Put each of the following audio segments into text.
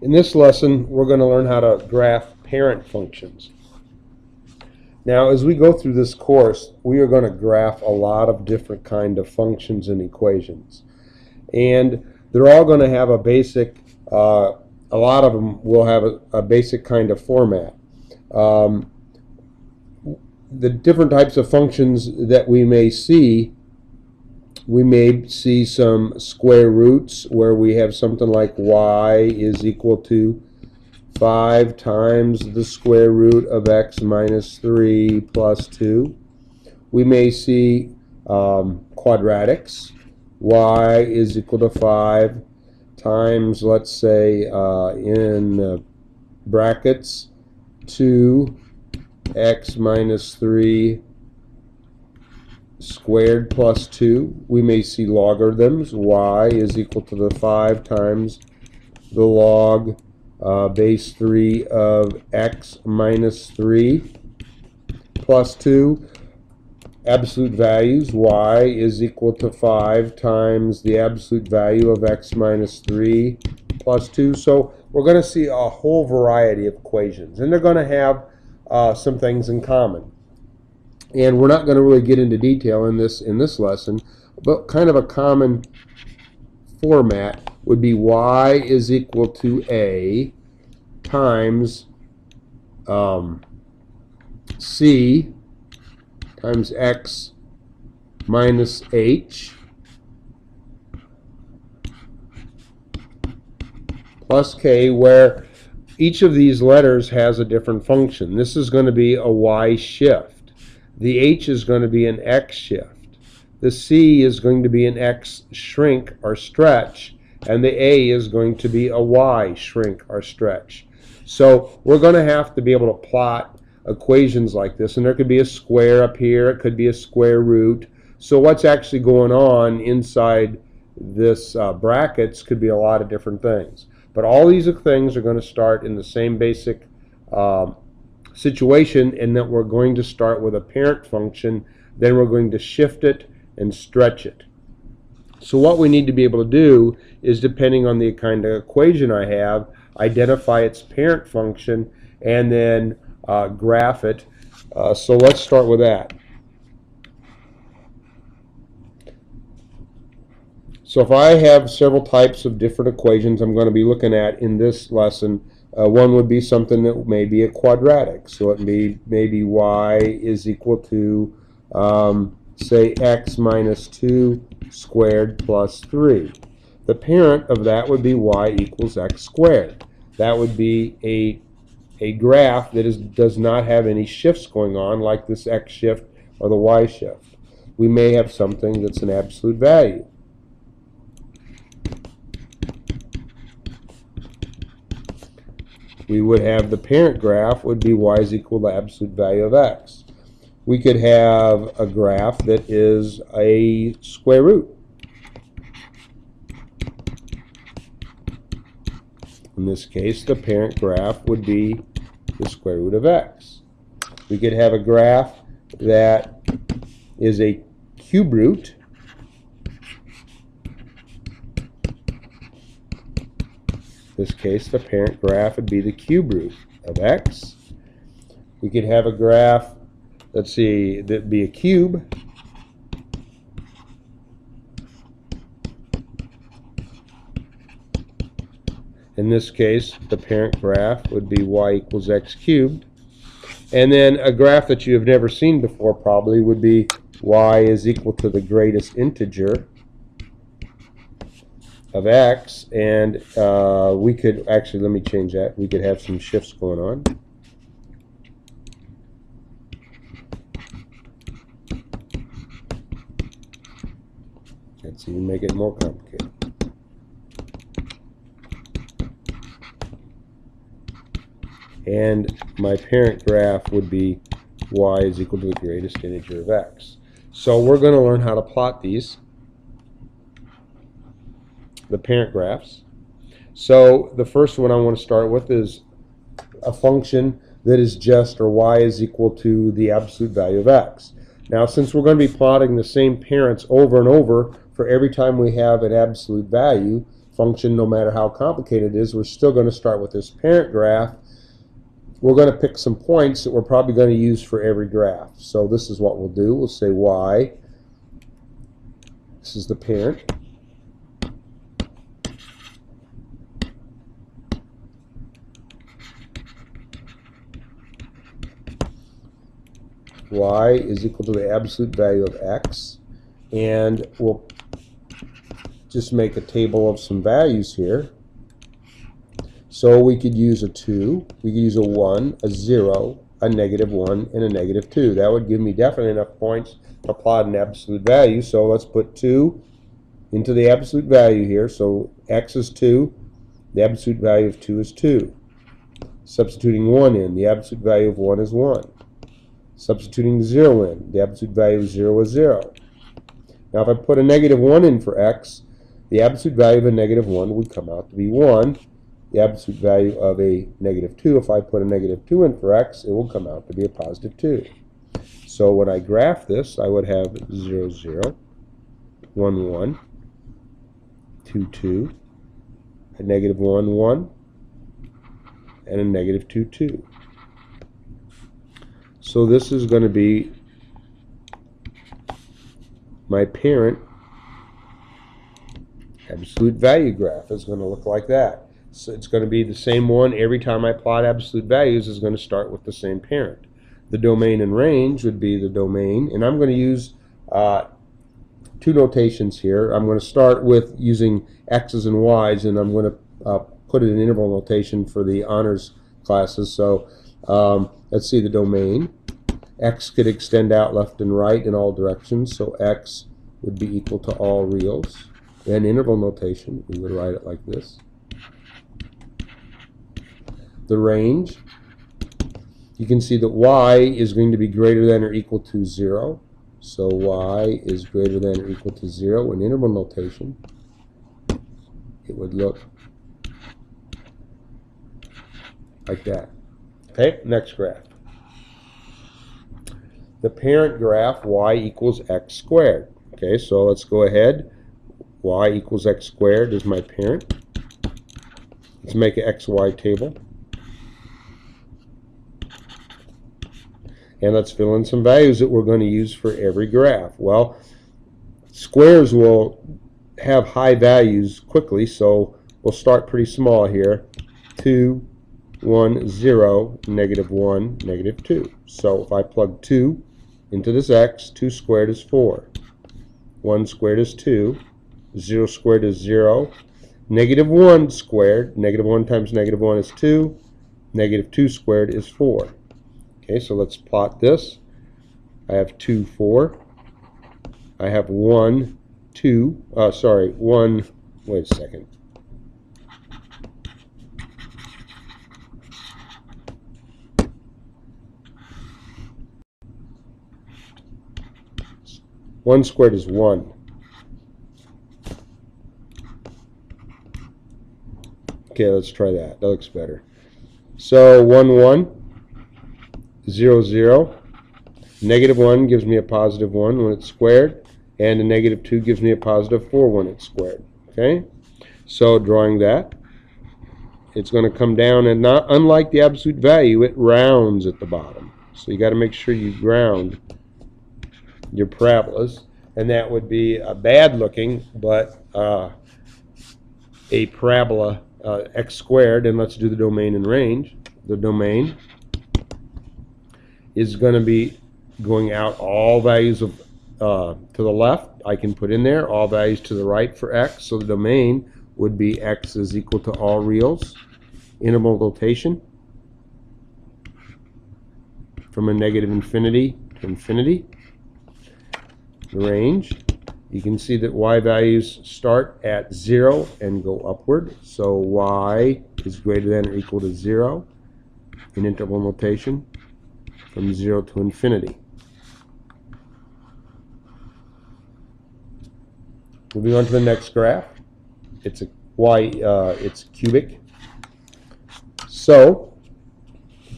In this lesson, we're going to learn how to graph parent functions. Now, as we go through this course, we are going to graph a lot of different kind of functions and equations. And they're all going to have a basic, a lot of them will have a basic kind of format. The different types of functions that we may see some square roots where we have something like y is equal to 5 times the square root of x minus 3 plus 2. We may see quadratics. Y is equal to 5 times, let's say, in brackets, 2x minus 3 squared plus 2. We may see logarithms. Y is equal to the 5 times the log base 3 of x minus 3 plus 2. Absolute values. Y is equal to 5 times the absolute value of x minus 3 plus 2. So we're going to see a whole variety of equations, and they're going to have some things in common. And we're not going to really get into detail in this lesson, but kind of a common format would be y is equal to a times c times x minus h plus k, where each of these letters has a different function. This is going to be a y shift. The h is going to be an x shift. The c is going to be an x shrink or stretch, and the a is going to be a y shrink or stretch. So we're going to have to be able to plot equations like this, and there could be a square up here, it could be a square root. So what's actually going on inside this brackets could be a lot of different things. But all these things are going to start in the same basic situation, in that we're going to start with a parent function, then we're going to shift it and stretch it. So what we need to be able to do is, depending on the kind of equation I have, identify its parent function and then graph it. So let's start with that. So if I have several types of different equations I'm going to be looking at in this lesson, one would be something that may be a quadratic. So it may be y is equal to, say, x minus 2 squared plus 3. The parent of that would be y equals x squared. That would be a graph that does not have any shifts going on, like this x shift or the y shift. We may have something that's an absolute value. We would have the parent graph would be y is equal to absolute value of x. We could have a graph that is a square root. In this case, the parent graph would be the square root of x. We could have a graph that is a cube root. In this case, the parent graph would be the cube root of x. We could have a graph, let's see, that'd be a cube. In this case, the parent graph would be y equals x cubed. And then a graph that you have never seen before probably would be y is equal to the greatest integer of x, and we could actually, let me change that, we could have some shifts going on. Let's even make it more complicated. And my parent graph would be y is equal to the greatest integer of x. So we're going to learn how to plot these, the parent graphs. So the first one I want to start with is a function that is just, or y is equal to the absolute value of x. Now, since we're going to be plotting the same parents over and over for every time we have an absolute value, function, no matter how complicated it is, we're still going to start with this parent graph. We're going to pick some points that we're probably going to use for every graph. So this is what we'll do. We'll say y. This is the parent. Y is equal to the absolute value of x. And we'll just make a table of some values here. So we could use a 2, we could use a 1, a 0, a -1, and a -2. That would give me definitely enough points to plot an absolute value. So let's put 2 into the absolute value here. So x is 2, the absolute value of 2 is 2. Substituting 1 in, the absolute value of 1 is 1. Substituting 0 in, the absolute value of 0 is 0. Now if I put a -1 in for x, the absolute value of a -1 would come out to be 1. The absolute value of a -2, if I put a -2 in for x, it will come out to be a +2. So when I graph this, I would have 0, 0, 1, 1, 2, 2, a -1, 1, and a -2, 2. So this is going to be my parent absolute value graph. Is going to look like that. So it's going to be the same one every time I plot absolute values. Is going to start with the same parent. The domain and range would be the domain, and I'm going to use two notations here. I'm going to start with using x's and y's, and I'm going to put it in interval notation for the honors classes. So let's see the domain. X could extend out left and right in all directions, so x would be equal to all reals. In interval notation, we would write it like this. The range, you can see that y is going to be greater than or equal to 0. So y is greater than or equal to 0 in interval notation. It would look like that. Okay, next graph. The parent graph, y equals x squared. Okay, so let's go ahead. Y equals x squared is my parent. Let's make an xy table. And let's fill in some values that we're going to use for every graph. Well, squares will have high values quickly, so we'll start pretty small here. 2, 1, 0, -1, -2. So if I plug 2 into this x, 2 squared is 4. 1 squared is 2. 0 squared is 0. -1 squared, -1 times -1 is 2. -2 squared is 4. Okay, so let's plot this. I have 2, 4. I have 1, 2. One. Wait a second. One squared is 1. Okay, let's try that. That looks better. So 1, 1. 0, 0. -1 gives me a +1 when it's squared, and a -2 gives me a +4 when it's squared. Okay, so drawing that, it's going to come down, and not unlike the absolute value, it rounds at the bottom. So you got to make sure you ground your parabolas, and that would be a bad looking, but a parabola x squared. And let's do the domain and range. The domain is going to be going out all values of to the left. I can put in there all values to the right for x. So the domain would be x is equal to all reals. Interval notation from a -infinity to infinity. The range, you can see that y values start at 0 and go upward. So y is greater than or equal to 0 in interval notation, from 0 to infinity. Moving on to the next graph. It's a it's cubic. So,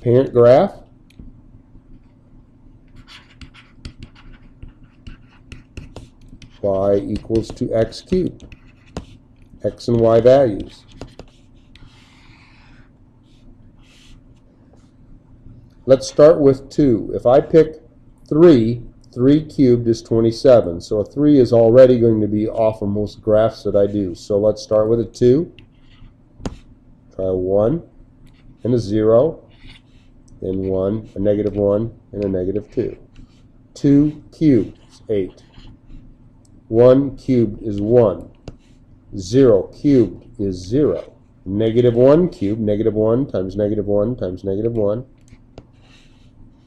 parent graph, y equals to x cubed. x and y values. Let's start with 2. If I pick 3, 3 cubed is 27. So a 3 is already going to be off of most graphs that I do. So let's start with a 2. Try a 1 and a 0, then 1, a negative 1, and a negative 2. 2 cubed is 8. 1 cubed is 1. 0 cubed is 0. Negative 1 cubed, negative 1 times negative 1 times negative 1.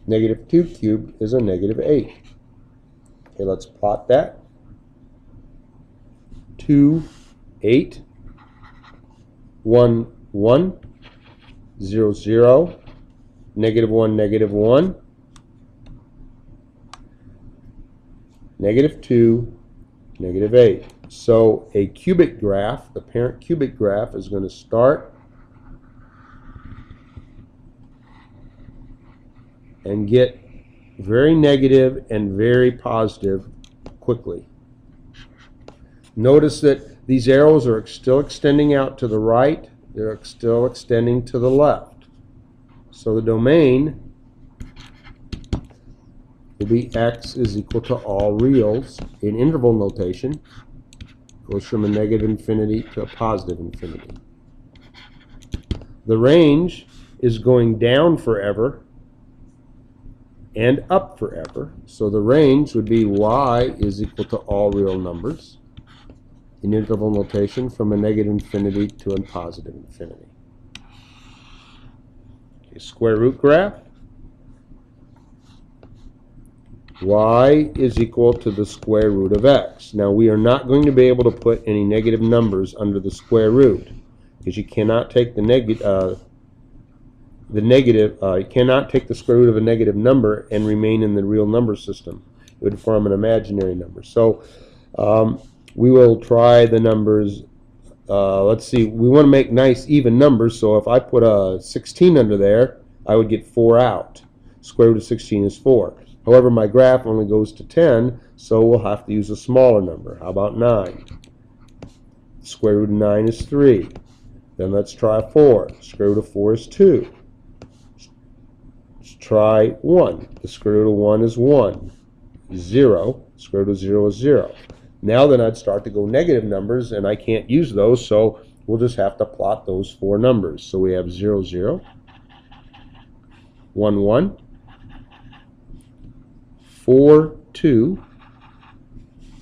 Negative 2 cubed is a negative 8. Okay, let's plot that. 2, 8, 1, 1, 0, 0, negative 1, negative 1, negative 2, negative 8. So a cubic graph, the parent cubic graph, is going to start and get very negative and very positive quickly. Notice that these arrows are still extending out to the right, they're still extending to the left. So the domain will be x is equal to all reals in interval notation. Goes from a negative infinity to a positive infinity. The range is going down forever and up forever. So the range would be y is equal to all real numbers in interval notation from a negative infinity to a positive infinity. Okay, square root graph. Y is equal to the square root of x. Now we are not going to be able to put any negative numbers under the square root because you cannot take the you cannot take the square root of a negative number and remain in the real number system. It would form an imaginary number. So we will try the numbers. Let's see, we want to make nice even numbers, so if I put a 16 under there, I would get 4 out. Square root of 16 is 4. However, my graph only goes to 10, so we'll have to use a smaller number. How about 9? Square root of 9 is 3. Then let's try 4. Square root of 4 is 2. Let's try 1. The square root of 1 is 1. 0. Square root of 0 is 0. Now then I'd start to go negative numbers, and I can't use those, so we'll just have to plot those 4 numbers. So we have 0, 0, 1, 1, 4, 2,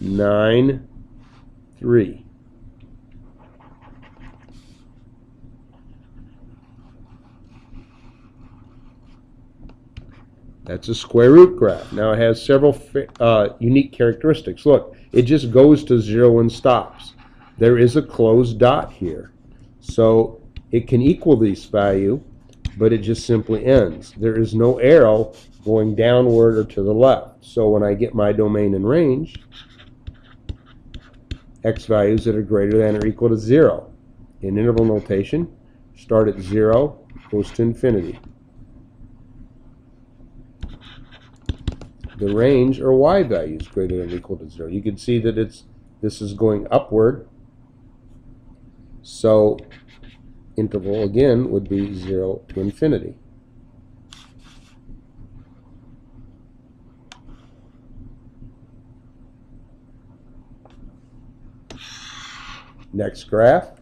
9, 3. That's a square root graph. Now it has several unique characteristics. Look, it just goes to 0 and stops. There is a closed dot here. So it can equal this value, but it just simply ends. There is no arrow going downward or to the left. So when I get my domain and range, x values that are greater than or equal to 0. In interval notation, start at 0, goes to infinity. The range or y values greater than or equal to 0. You can see that this is going upward. So interval again would be 0 to infinity. Next graph,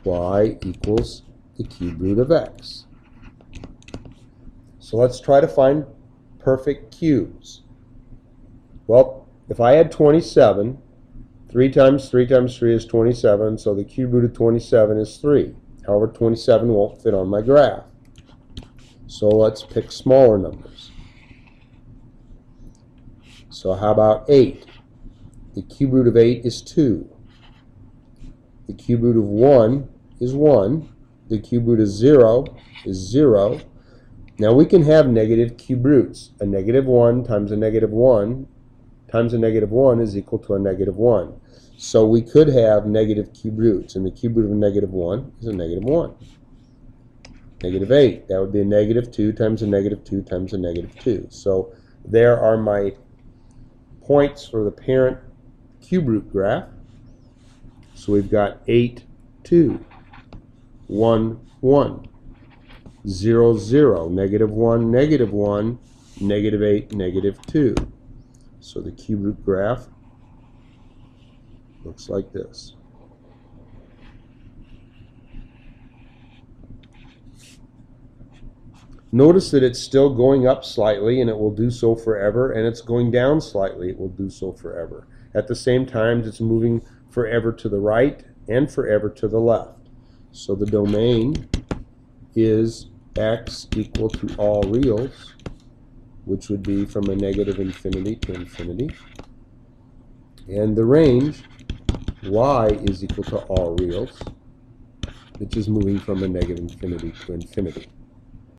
y equals the cube root of x. So let's try to find perfect cubes. Well, if I had 27, 3 times 3 times 3 is 27, so the cube root of 27 is 3. However, 27 won't fit on my graph. So let's pick smaller numbers. So how about 8? The cube root of 8 is 2. The cube root of 1 is 1. The cube root of 0 is 0. Now we can have negative cube roots. A negative 1 times a negative 1 times a negative 1 is equal to a negative 1. So we could have negative cube roots, and the cube root of a negative 1 is a negative 1. Negative 8, that would be a negative 2 times a negative 2 times a negative 2. So there are my points for the parent cube root graph. So we've got 8, 2, 1, 1, 0, 0, negative 1, negative 1, negative 8, negative 2. So the cube root graph looks like this. Notice that it's still going up slightly, and it will do so forever, and it's going down slightly, it will do so forever. At the same time, it's moving forever to the right and forever to the left. So the domain is x equal to all reals, which would be from a negative infinity to infinity. And the range, y is equal to all reals, which is moving from a negative infinity to infinity.